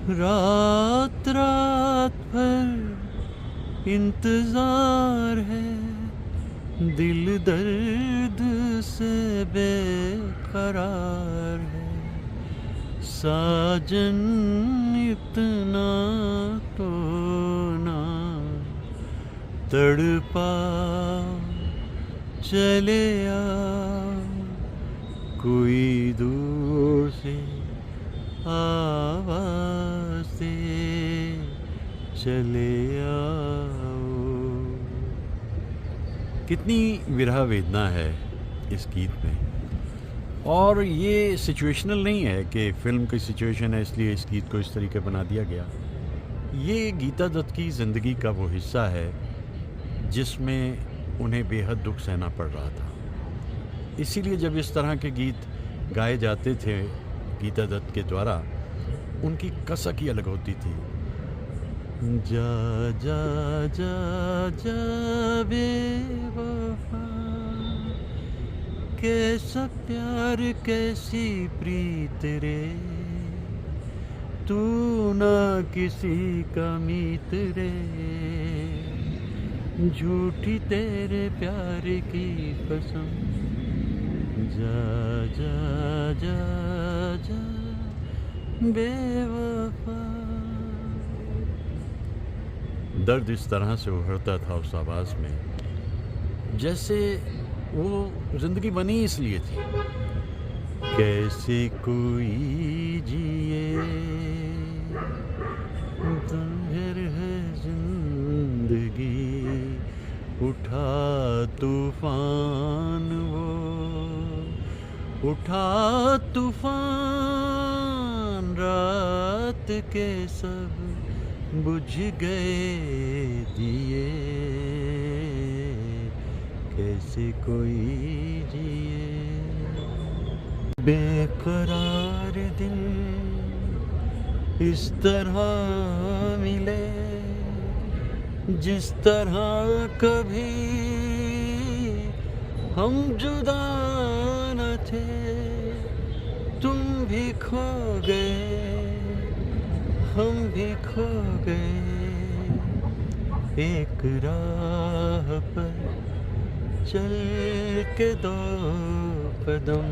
रात रात भर इंतजार है, दिल दर्द से बेकरार है। साजन इतना तो ना तड़पा, चले आ कोई दूर से आवाज़ से चले आओ। कितनी विरह वेदना है इस गीत में। और ये सिचुएशनल नहीं है कि फ़िल्म की सिचुएशन है इसलिए इस गीत को इस तरीके बना दिया गया। ये गीता दत्त की ज़िंदगी का वो हिस्सा है जिसमें उन्हें बेहद दुख सहना पड़ रहा था। इसीलिए जब इस तरह के गीत गाए जाते थे गीता दत्त के द्वारा, उनकी कसक ही अलग होती थी। जा जा जा जा बेवफा, कैसा प्यार कैसी प्रीत रे, तू ना किसी का मीत रे, झूठी तेरे प्यार की कसम। जा जा जा जा बेवफा। दर्द इस तरह से उभरता था उस आवाज़ में जैसे वो ज़िंदगी बनी इसलिए थी। कैसे कोई जिए तुम्हें है ज़िंदगी, उठा तूफान वो, उठा तूफान, रात के सब बुझ गए दिए, कैसे कोई जिए। बेकरार दिल इस तरह मिले जिस तरह कभी हम जुदा न थे, तुम भी खो गए हम भी खो गए, एक राह पर चल के दो कदम,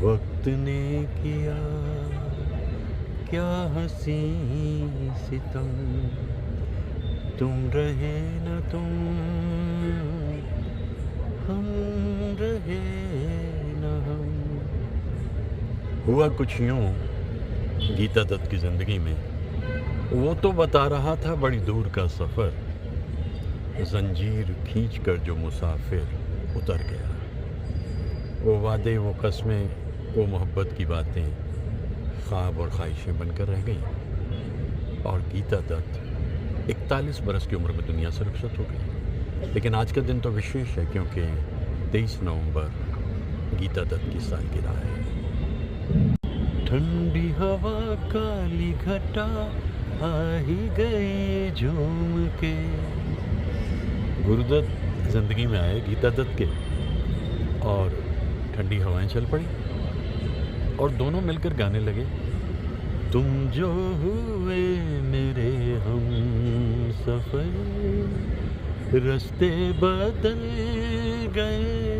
वक्त ने किया क्या हंसी सितम, तुम रहे न तुम, हम रहे न हम। हुआ कुछ यूँ गीता दत्त की ज़िंदगी में, वो तो बता रहा था बड़ी दूर का सफ़र, जंजीर खींच कर जो मुसाफिर उतर गया। वो वादे, वो कस्में, वो मोहब्बत की बातें ख्वाब और ख्वाहिशें बनकर रह गईं और गीता दत्त 41 बरस की उम्र में दुनिया से रुखसत हो गई। लेकिन आज का दिन तो विशेष है क्योंकि 23 नवंबर गीता दत्त की सालगिरह है। ठंडी हवा काली घटा आ ही गई झूम के। गुरुदत्त ज़िंदगी में आए गीता दत्त के और ठंडी हवाएं चल पड़ी और दोनों मिलकर गाने लगे। तुम जो हुए मेरे हम सफ़र, रास्ते बदल गए,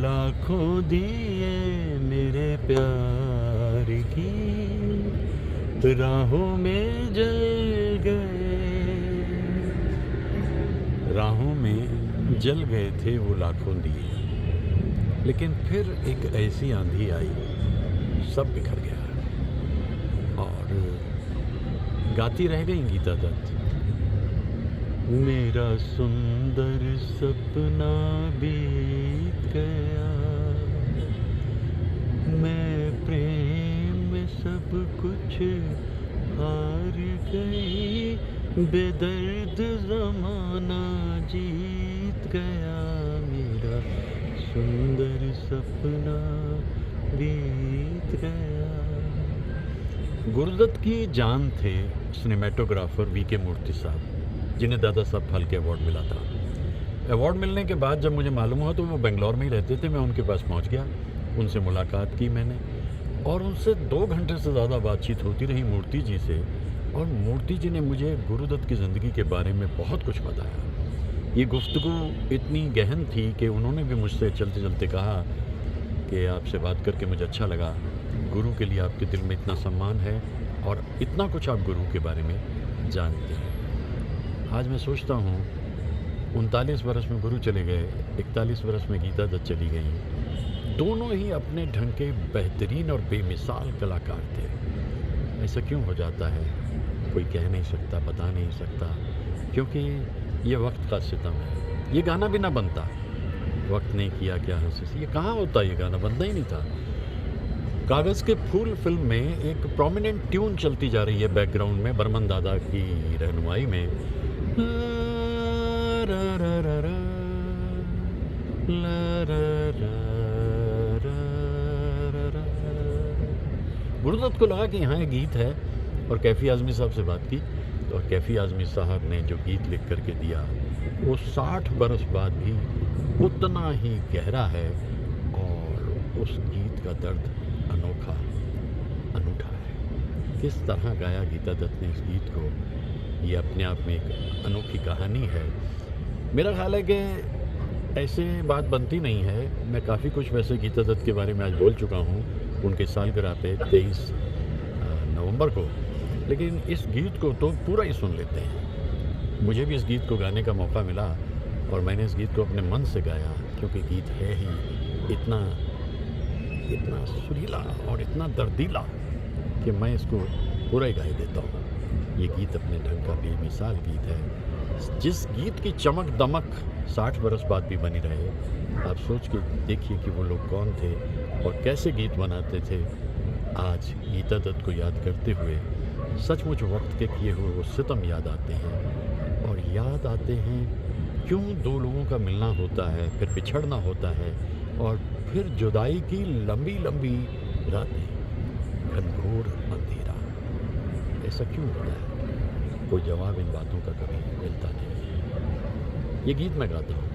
लाखों दिए मेरे प्यार की राहों में जल गए, राहों में जल गए थे वो लाखों दिए। लेकिन फिर एक ऐसी आंधी आई, सब बिखर गया और गाती रह गई गीता दत्त। मेरा सुंदर सपना बीत गया, मैं प्रेम में सब कुछ हार गई, बेदर्द ज़माना जीत गया, मेरा सुंदर सपना बीत गया। गुरुदत्त की जान थे सिनेमेटोग्राफर वीके मूर्ति साहब, जिन्हें दादा साहब फाल्के अवार्ड मिला था। अवार्ड मिलने के बाद जब मुझे मालूम हुआ तो वो बेंगलोर में ही रहते थे। मैं उनके पास पहुंच गया, उनसे मुलाकात की मैंने और उनसे 2 घंटे से ज़्यादा बातचीत होती रही मूर्ति जी से, और मूर्ति जी ने मुझे गुरुदत्त की ज़िंदगी के बारे में बहुत कुछ बताया। ये गुफ्तगू इतनी गहन थी कि उन्होंने भी मुझसे चलते चलते कहा कि आपसे बात करके मुझे अच्छा लगा, गुरु के लिए आपके दिल में इतना सम्मान है और इतना कुछ आप गुरु के बारे में जानते हैं। आज मैं सोचता हूँ 39 वर्ष में गुरु चले गए, 41 वर्ष में गीता दत्त चली गई। दोनों ही अपने ढंग के बेहतरीन और बेमिसाल कलाकार थे। ऐसा क्यों हो जाता है कोई कह नहीं सकता, बता नहीं सकता, क्योंकि ये वक्त का सितम है। ये गाना भी ना बनता, वक्त ने किया क्या हंसी, ये कहाँ होता, ये गाना बनता ही नहीं था। कागज़ के फूल फिल्म में एक प्रोमिनेंट ट्यून चलती जा रही है बैकग्राउंड में, बर्मन दादा की रहनुमाई में। गुरुदत्त को लगा कि यहाँ एक गीत है, और कैफ़ी आज़मी साहब से बात की, और कैफ़ी आज़मी साहब ने जो गीत लिख करके दिया वो 60 बरस बाद भी उतना ही गहरा है, और उस गीत का दर्द अनोखा अनूठा है। किस तरह गाया गीता दत्त ने इस गीत को, ये अपने आप में एक अनोखी कहानी है। मेरा ख्याल है कि ऐसे बात बनती नहीं है। मैं काफ़ी कुछ वैसे गीता दत्त के बारे में आज बोल चुका हूँ उनके सालगिरह पे 23 नवंबर को, लेकिन इस गीत को तो पूरा ही सुन लेते हैं। मुझे भी इस गीत को गाने का मौका मिला और मैंने इस गीत को अपने मन से गाया, क्योंकि गीत है ही इतना इतना सुरीला और इतना दर्दीला कि मैं इसको पूरा ही गा देता हूँ। ये गीत अपने ढंग का बेमिसाल गीत है, जिस गीत की चमक दमक 60 बरस बाद भी बनी रहे। आप सोच के देखिए कि वो लोग कौन थे और कैसे गीत बनाते थे। आज गीता दत्त को याद करते हुए सचमुच वक्त के किए हुए वो सितम याद आते हैं, और याद आते हैं क्यों दो लोगों का मिलना होता है, फिर बिछड़ना होता है, और फिर जुदाई की लंबी लंबी रातें, घनघोर अंधेरा। ऐसा क्यों होता है? कोई जवाब इन बातों का कभी मिलता नहीं। ये गीत मैं गाता हूँ,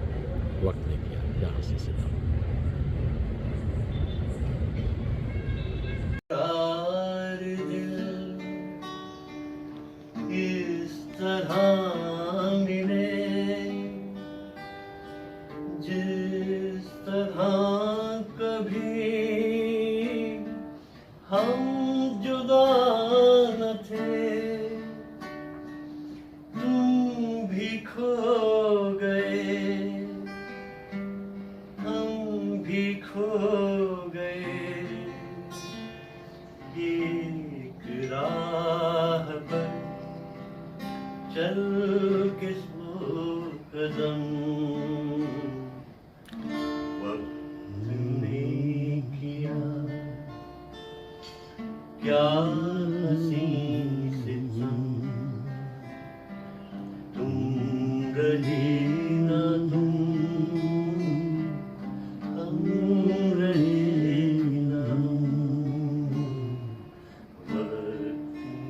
वक्त ने किया क्या हंसी सितम। इस तरह मिले जिस तरह कभी हम जुदा न थे, तुम भी खो गए हम भी खो गए, एक राह पर चल के सो कदम, वक्त ने किया क्या हंसी सितम, तुम रही न तुम हम रहे न हम, वक्त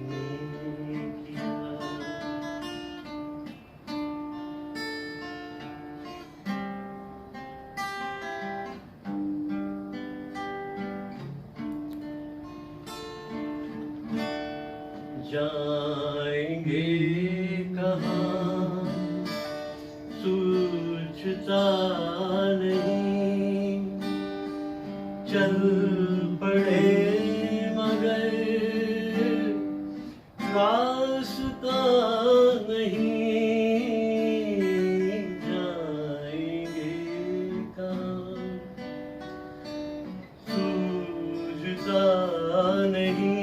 ने किया। जाएंगे कहाँ सूझता नहीं, चल पड़े मगर रास्ता नहीं, जाएंगे कहाँ सूझता नहीं,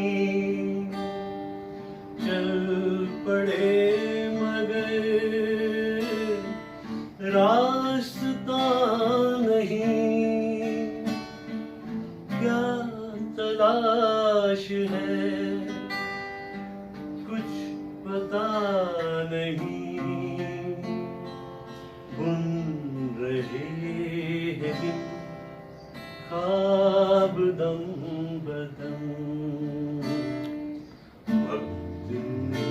चल पड़े मगर रास्ता नहीं, क्या तलाश है कुछ पता नहीं, बुन रहे हैं दिन ख्वाब दम बदम, वक्त ने